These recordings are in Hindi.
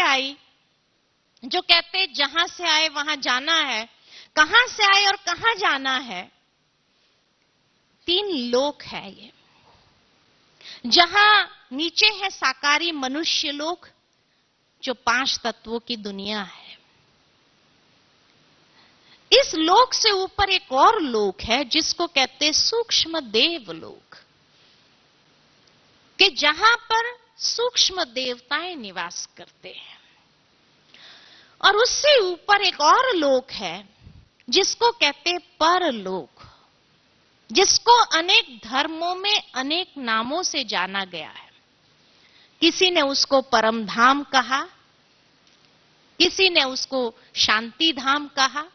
आई, जो कहते जहां से आए वहां जाना है, कहां से आए और कहां जाना है। 3 लोक है ये, जहां नीचे है साकारी मनुष्य लोक, जो 5 तत्वों की दुनिया है। इस लोक से ऊपर एक और लोक है जिसको कहते सूक्ष्म देव लोक, कि जहां पर सूक्ष्म देवताएं निवास करते हैं। और उससे ऊपर एक और लोक है जिसको कहते परलोक, जिसको अनेक धर्मों में अनेक नामों से जाना गया है। किसी ने उसको परम धाम कहा, किसी ने उसको शांति धाम कहा,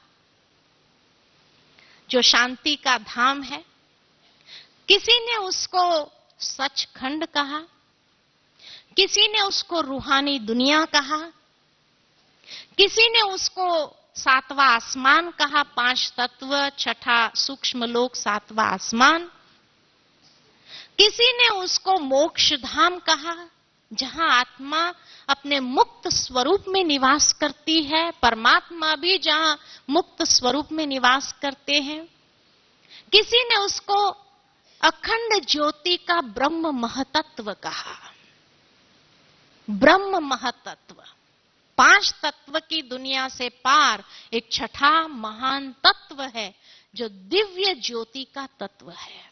जो शांति का धाम है। किसी ने उसको सचखंड कहा, किसी ने उसको रूहानी दुनिया कहा, किसी ने उसको 7वां आसमान कहा, 5 तत्व, 6ठा सूक्ष्म लोक, 7वां आसमान। किसी ने उसको मोक्ष धाम कहा, जहां आत्मा अपने मुक्त स्वरूप में निवास करती है, परमात्मा भी जहां मुक्त स्वरूप में निवास करते हैं। किसी ने उसको अखंड ज्योति का ब्रह्म महतत्व कहा। ब्रह्म महतत्व 5 तत्व की दुनिया से पार एक 6ठा महान तत्व है, जो दिव्य ज्योति का तत्व है।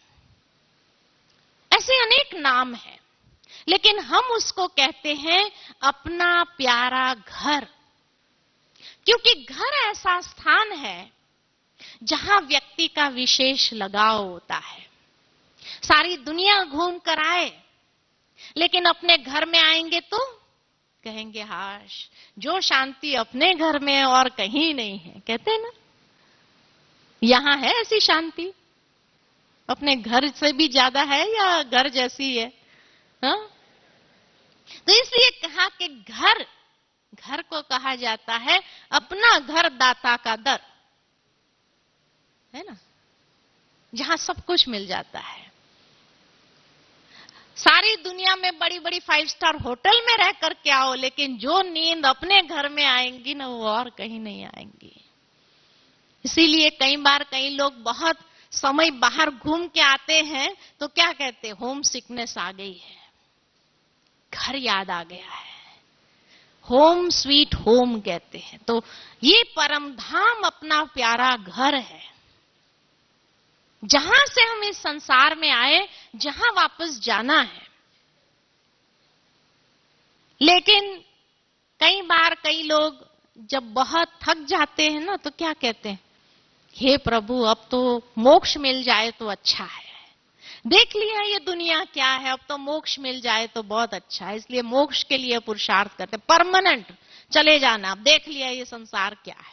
ऐसे अनेक नाम हैं, लेकिन हम उसको कहते हैं अपना प्यारा घर, क्योंकि घर ऐसा स्थान है जहां व्यक्ति का विशेष लगाव होता है। सारी दुनिया घूम कर आए, लेकिन अपने घर में आएंगे तो कहेंगे हाश, जो शांति अपने घर में है और कहीं नहीं है। कहते हैं ना, यहां है ऐसी शांति, अपने घर से भी ज्यादा है या घर जैसी है? हा? तो इसलिए कहा कि घर को कहा जाता है अपना घर दाता का दर, है ना, जहां सब कुछ मिल जाता है। सारी दुनिया में बड़ी बड़ी 5 स्टार होटल में रह करके आओ, लेकिन जो नींद अपने घर में आएंगी ना, वो और कहीं नहीं आएंगी। इसीलिए कई बार कई लोग बहुत समय बाहर घूम के आते हैं तो क्या कहते, होम सिकनेस आ गई है, घर याद आ गया है, होम स्वीट होम कहते हैं। तो ये परम धाम अपना प्यारा घर है, जहां से हम इस संसार में आए, जहां वापस जाना है। लेकिन कई बार कई लोग जब बहुत थक जाते हैं ना, तो क्या कहते हैं, हे प्रभु अब तो मोक्ष मिल जाए तो अच्छा है, देख लिया ये दुनिया क्या है, अब तो मोक्ष मिल जाए तो बहुत अच्छा है, इसलिए मोक्ष के लिए पुरुषार्थ करते, परमानेंट चले जाना, अब देख लिया ये संसार क्या है।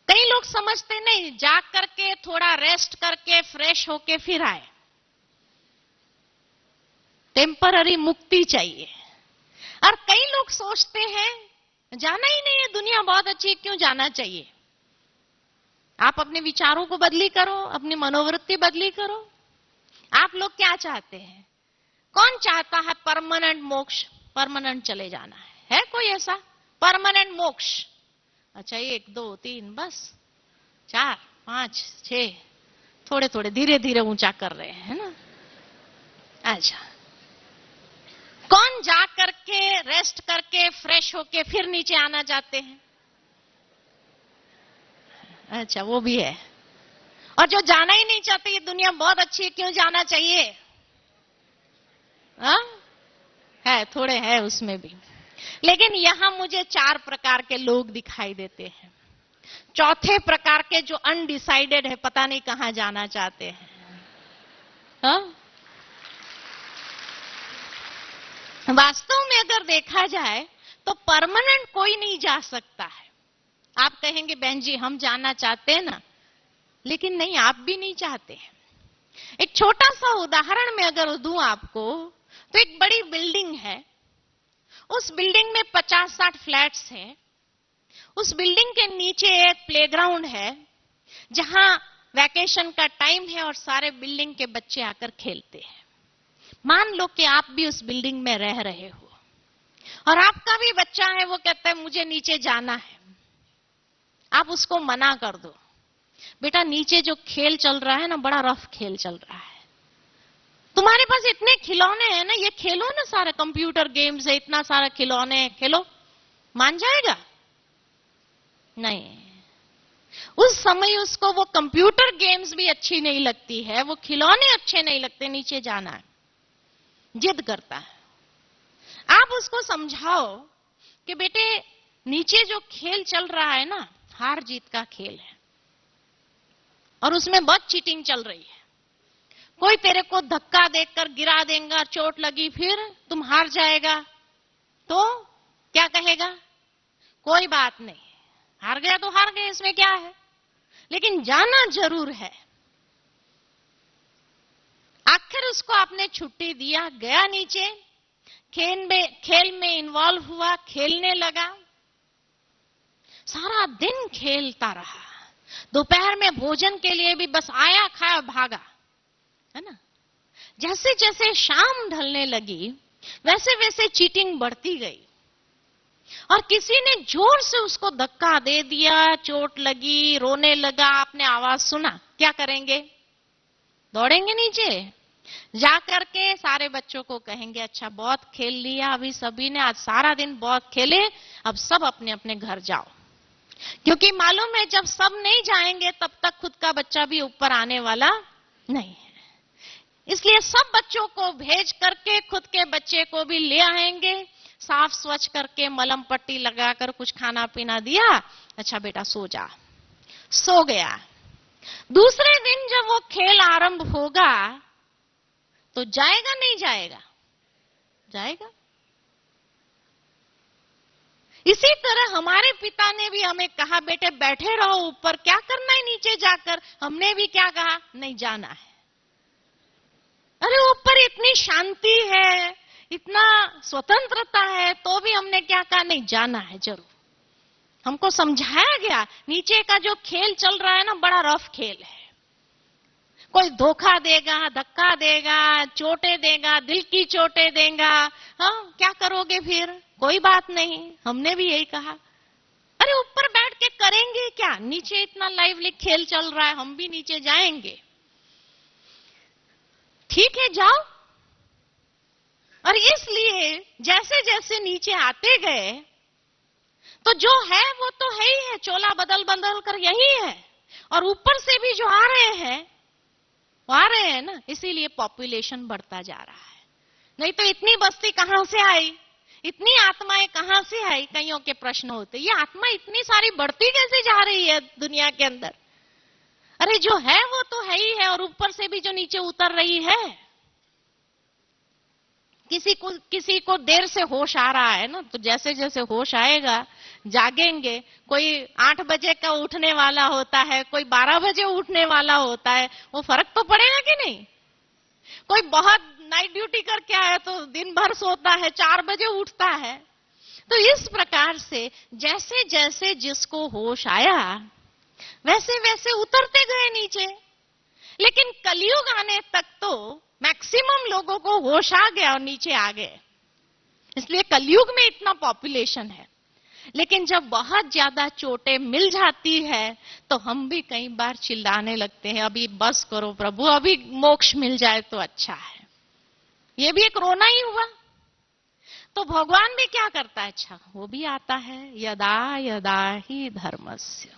कई लोग समझते नहीं, जा करके थोड़ा रेस्ट करके फ्रेश होके फिर आए, टेम्पररी मुक्ति चाहिए। और कई लोग सोचते हैं जाना ही नहीं है, दुनिया बहुत अच्छी है, क्यों जाना चाहिए। आप अपने विचारों को बदली करो, अपनी मनोवृत्ति बदली करो। आप लोग क्या चाहते हैं? कौन चाहता है परमानेंट मोक्ष, परमानेंट चले जाना है कोई ऐसा परमानेंट मोक्ष? अच्छा 1 2 3 बस 4 5 6 थोड़े थोड़े धीरे धीरे ऊंचा कर रहे हैं ना। अच्छा, कौन जा करके रेस्ट करके फ्रेश होके फिर नीचे आना चाहते हैं? अच्छा, वो भी है। और जो जाना ही नहीं चाहते, ये दुनिया बहुत अच्छी है, क्यों जाना चाहिए? है, थोड़े है उसमें भी। लेकिन यहां मुझे 4 प्रकार के लोग दिखाई देते हैं। चौथे प्रकार के जो अनडिसाइडेड है, पता नहीं कहां जाना चाहते हैं। वास्तव में अगर देखा जाए तो परमानेंट कोई नहीं जा सकता है। आप कहेंगे बहन जी हम जाना चाहते हैं ना, लेकिन नहीं, आप भी नहीं चाहते हैं। एक छोटा सा उदाहरण में अगर दूं आपको, तो एक बड़ी बिल्डिंग है, उस बिल्डिंग में 50-60 फ्लैट्स हैं। उस बिल्डिंग के नीचे एक प्लेग्राउंड है, जहां वैकेशन का टाइम है और सारे बिल्डिंग के बच्चे आकर खेलते हैं। मान लो कि आप भी उस बिल्डिंग में रह रहे हो, और आपका भी बच्चा है, वो कहता है मुझे नीचे जाना है, आप उसको मना कर दो, बेटा नीचे जो खेल चल रहा है ना, बड़ा रफ खेल चल रहा है, तुम्हारे पास इतने खिलौने हैं ना, ये खेलो ना, सारे कंप्यूटर गेम्स है, इतना सारा खिलौने है, खेलो। मान जाएगा? नहीं। उस समय उसको वो कंप्यूटर गेम्स भी अच्छी नहीं लगती है, वो खिलौने अच्छे नहीं लगते, नीचे जाना है, जिद करता है। आप उसको समझाओ कि बेटे नीचे जो खेल चल रहा है ना, हार जीत का खेल है, और उसमें बहुत चीटिंग चल रही है। कोई तेरे को धक्का देकर गिरा देगा, चोट लगी, फिर तुम हार जाएगा तो क्या कहेगा? कोई बात नहीं, हार गया तो हार गए, इसमें क्या है, लेकिन जाना जरूर है। आखिर उसको आपने छुट्टी दिया, गया नीचे, खेल में इन्वॉल्व हुआ, खेलने लगा, सारा दिन खेलता रहा। दोपहर में भोजन के लिए भी बस आया, खाया, भागा, है ना। जैसे जैसे शाम ढलने लगी, वैसे वैसे चीटिंग बढ़ती गई, और किसी ने जोर से उसको धक्का दे दिया, चोट लगी, रोने लगा, आपने आवाज सुना, क्या करेंगे? दौड़ेंगे नीचे, जाकर के सारे बच्चों को कहेंगे अच्छा बहुत खेल लिया अभी सभी ने, आज सारा दिन बहुत खेले, अब सब अपने अपने घर जाओ। क्योंकि मालूम है जब सब नहीं जाएंगे तब तक खुद का बच्चा भी ऊपर आने वाला नहीं है, इसलिए सब बच्चों को भेज करके खुद के बच्चे को भी ले आएंगे, साफ स्वच्छ करके मलहम पट्टी लगाकर कुछ खाना पीना दिया, अच्छा बेटा सो जा, सो गया। दूसरे दिन जब वो खेल आरंभ होगा तो जाएगा नहीं जाएगा? जाएगा। इसी तरह हमारे पिता ने भी हमें कहा बेटे बैठे रहो ऊपर, क्या करना है नीचे जाकर? हमने भी क्या कहा? नहीं जाना है। अरे ऊपर इतनी शांति है, इतना स्वतंत्रता है, तो भी हमने क्या कहा? नहीं जाना है जरूर। हमको समझाया गया नीचे का जो खेल चल रहा है ना, बड़ा रफ खेल है, कोई धोखा देगा, धक्का देगा, चोटें देगा, दिल की चोटें देगा, हाँ क्या करोगे फिर? कोई बात नहीं, हमने भी यही कहा। अरे ऊपर बैठ के करेंगे क्या, नीचे इतना लाइवली खेल चल रहा है, हम भी नीचे जाएंगे। ठीक है जाओ। और इसलिए जैसे जैसे नीचे आते गए तो जो है वो तो है ही है, चोला बदल बदल कर यही है, और ऊपर से भी जो आ रहे हैं ना, इसीलिए पॉपुलेशन बढ़ता जा रहा है। नहीं तो इतनी बस्ती कहां से आई, इतनी आत्माएं कहां से आई? कईयों के प्रश्न होते, ये आत्मा इतनी सारी बढ़ती कैसे जा रही है दुनिया के अंदर? अरे जो है वो तो है ही है, और ऊपर से भी जो नीचे उतर रही है। किसी को देर से होश आ रहा है ना, तो जैसे जैसे होश आएगा जागेंगे। कोई 8 बजे का उठने वाला होता है, कोई 12 बजे उठने वाला होता है, वो फर्क तो पड़ेगा कि नहीं? कोई बहुत नाइट ड्यूटी करके आया तो दिन भर सोता है, 4 बजे उठता है। तो इस प्रकार से जैसे जैसे जिसको होश आया वैसे वैसे उतरते गए नीचे। लेकिन कलयुग आने तक तो मैक्सिमम लोगों को होश आ गया और नीचे आ गए, इसलिए कलयुग में इतना पॉपुलेशन है। लेकिन जब बहुत ज्यादा चोटें मिल जाती है तो हम भी कई बार चिल्लाने लगते हैं, अभी बस करो प्रभु, अभी मोक्ष मिल जाए तो अच्छा है। ये भी एक रोना ही हुआ। तो भगवान भी क्या करता है? अच्छा वो भी आता है, यदा यदा ही धर्मस्य।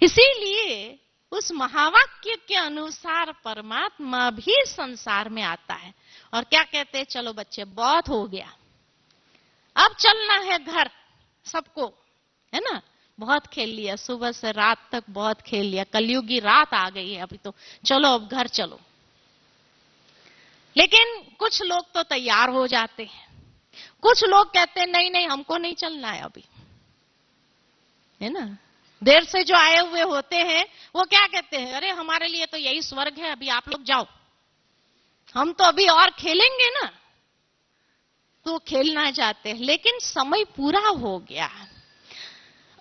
इसीलिए उस महावाक्य के अनुसार परमात्मा भी संसार में आता है और क्या कहते हैं? चलो बच्चे बहुत हो गया, अब चलना है घर सबको, है ना। बहुत खेल लिया, सुबह से रात तक बहुत खेल लिया, कलयुगी रात आ गई है अभी, तो चलो अब घर चलो। लेकिन कुछ लोग तो तैयार हो जाते हैं, कुछ लोग कहते हैं नहीं नहीं हमको नहीं चलना है अभी, है ना। देर से जो आए हुए होते हैं वो क्या कहते हैं? अरे हमारे लिए तो यही स्वर्ग है, अभी आप लोग जाओ, हम तो अभी और खेलेंगे ना। तो खेलना चाहते हैं, लेकिन समय पूरा हो गया,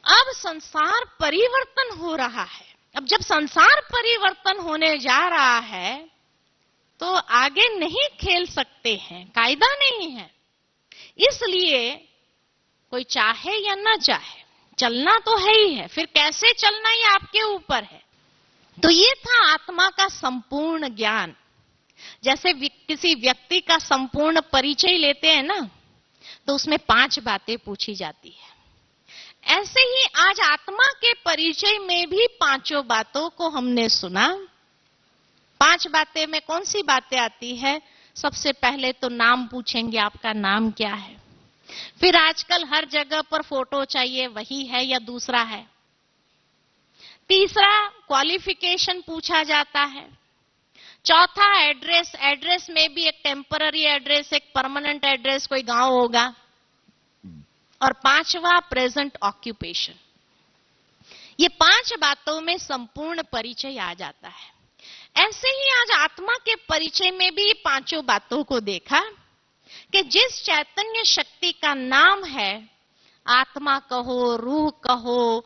अब संसार परिवर्तन हो रहा है। अब जब संसार परिवर्तन होने जा रहा है तो आगे नहीं खेल सकते हैं, कायदा नहीं है। इसलिए कोई चाहे या ना चाहे, चलना तो है ही है, फिर कैसे चलना ये आपके ऊपर है। तो ये था आत्मा का संपूर्ण ज्ञान। जैसे किसी व्यक्ति का संपूर्ण परिचय लेते हैं ना, तो उसमें 5 बातें पूछी जाती है। ऐसे ही आज आत्मा के परिचय में भी 5 बातों को हमने सुना। 5 बातें में कौन सी बातें आती है? सबसे पहले तो नाम पूछेंगे, आपका नाम क्या है। फिर आजकल हर जगह पर फोटो चाहिए, वही है या दूसरा है। तीसरा क्वालिफिकेशन पूछा जाता है। चौथा एड्रेस, एड्रेस में भी एक टेम्पररी एड्रेस, एक परमानेंट एड्रेस, कोई गांव होगा। और 5वां प्रेजेंट ऑक्यूपेशन। ये 5 बातों में संपूर्ण परिचय आ जाता है। ऐसे ही आज आत्मा के परिचय में भी 5 बातों को देखा कि जिस चैतन्य शक्ति का नाम है, आत्मा कहो, रूह कहो,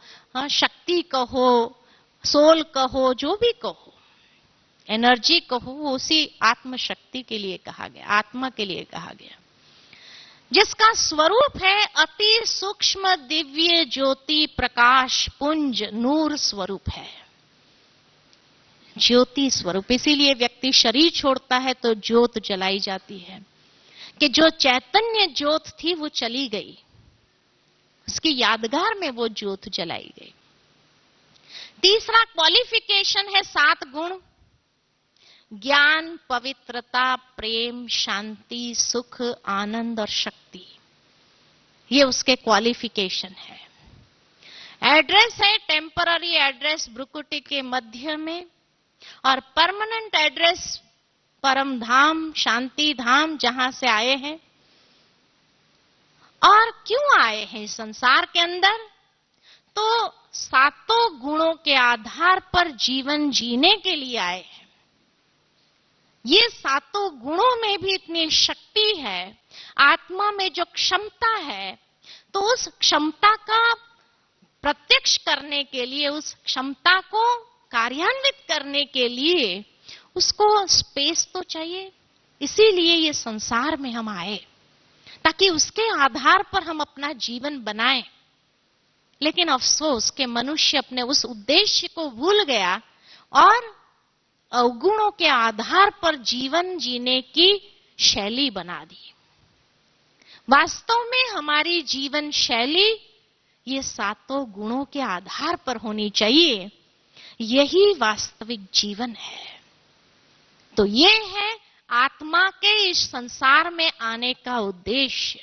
शक्ति कहो, सोल कहो, जो भी कहो, एनर्जी कहो, उसी आत्म शक्ति के लिए कहा गया, आत्मा के लिए कहा गया, जिसका स्वरूप है अति सूक्ष्म दिव्य ज्योति प्रकाश पुंज नूर स्वरूप है, ज्योति स्वरूप। इसीलिए व्यक्ति शरीर छोड़ता है तो ज्योत जलाई जाती है कि जो चैतन्य ज्योत थी वो चली गई, उसकी यादगार में वो ज्योत जलाई गई। तीसरा क्वालिफिकेशन है 7 गुण, ज्ञान, पवित्रता, प्रेम, शांति, सुख, आनंद और शक्ति। ये उसके क्वालिफिकेशन है। एड्रेस है टेम्पररी एड्रेस भ्रुकुटी के मध्य में, और परमानेंट एड्रेस परम धाम, शांति धाम, जहां से आए हैं। और क्यों आए हैं इस संसार के अंदर? तो 7 गुणों के आधार पर जीवन जीने के लिए आए हैं। ये 7 गुणों में भी इतनी शक्ति है, आत्मा में जो क्षमता है, तो उस क्षमता का प्रत्यक्ष करने के लिए, उस क्षमता को कार्यान्वित करने के लिए उसको स्पेस तो चाहिए। इसीलिए ये संसार में हम आए, ताकि उसके आधार पर हम अपना जीवन बनाएं। लेकिन अफसोस कि मनुष्य अपने उस उद्देश्य को भूल गया और अवगुणों के आधार पर जीवन जीने की शैली बना दी। वास्तव में हमारी जीवन शैली ये 7 गुणों के आधार पर होनी चाहिए। यही वास्तविक जीवन है। तो ये है आत्मा के इस संसार में आने का उद्देश्य।